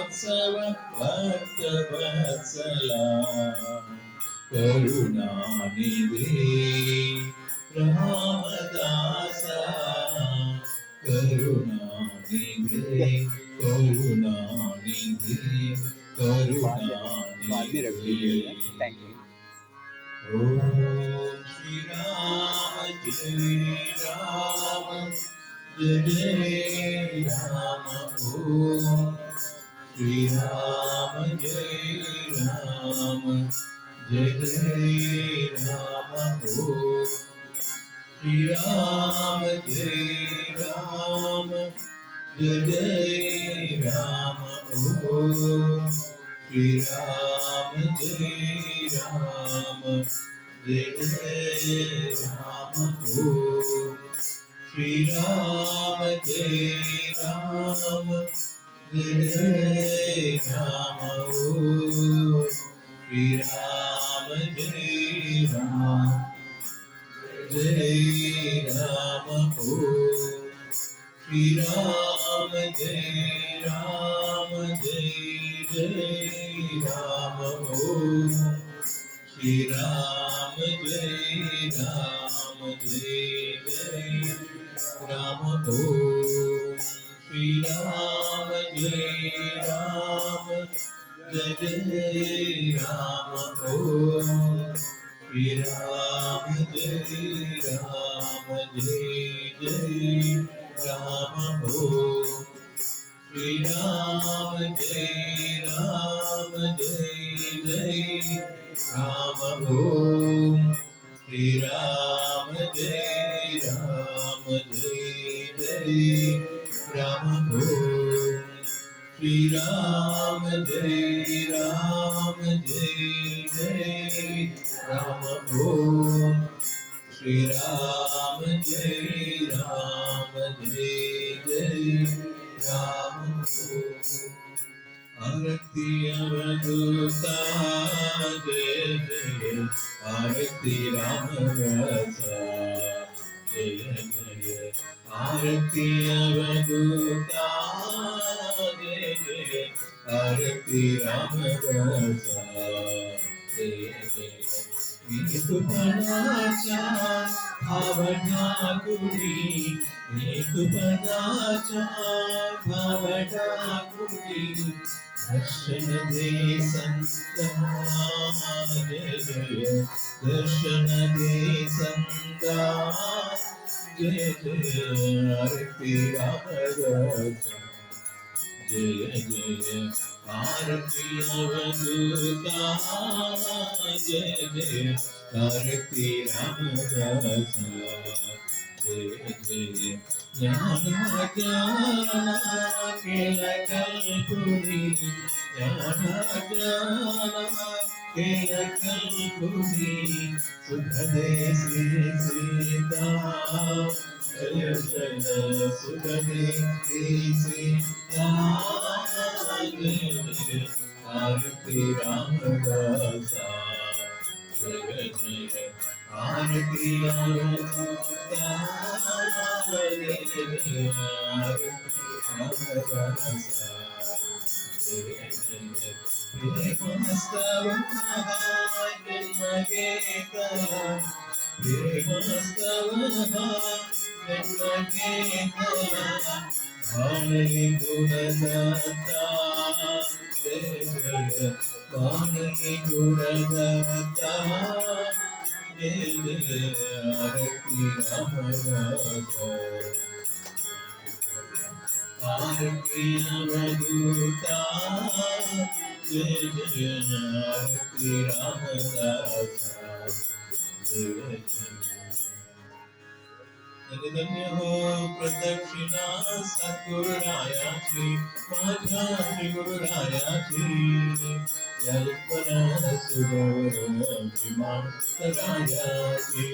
प्रेमोत्सव भक्तवत्सला करुणानिधि रामदासा करुणानिधि करुणानिधि बाद में रख दीजिएगा। Thank you. ओम श्री राम जय राम जय राम ओम श्री राम जय राम जय राम ओम श्री राम जय राम जय राम ओम श्री राम जय राम जय राम ओम श्री राम जय राम जय राम ओम श्री राम जय राम जय राम ओम श्री राम जय राम जय राम ओम श्री राम जय राम जय राम ओम श्री राम जय राम जय राम ओम श्री राम जय राम जय राम ओम श्री राम जय राम जय राम ओम श्री राम जय राम जय राम ओम श्री राम जय राम जय राम ओम श्री राम जय राम जय राम आरती अवधूता जय जय आरती राम रसा जय जय आरती अवधूता जय जय आरती राम रसा जय जय नीतु पदाचा भावठाकुरी नीतु पदाचा भावठाकुरी दर्शन दे संता जय जय दर्शन दे संता जय जय आरती राम रसा जय जय आरती अवधूता जय जय आरती राम रसा जय जय ज्ञान ज्ञान केल कल्पुरी ज्ञान ज्ञान केल कल्पुरी सुखदे श्री सीता जय जय सुखदे श्री सीता जय जय आरती राम रसा जय जय आरती अवधूता जय जय आरती राम रसा जय जय प्रेमस्तव जन्म के करा प्रेमस्तव जन्म के करा भावि गुणदाता जय जय भावि गुणदाता जय जय आरती राम रसा आरती अवधूता जय जय आरती राम रसा जय जय धन्य हो प्रदक्षिणा सद्गुरुरायाची माझ्या श्री गुरुरायाची यल्पना सुगौरव विमान रायाची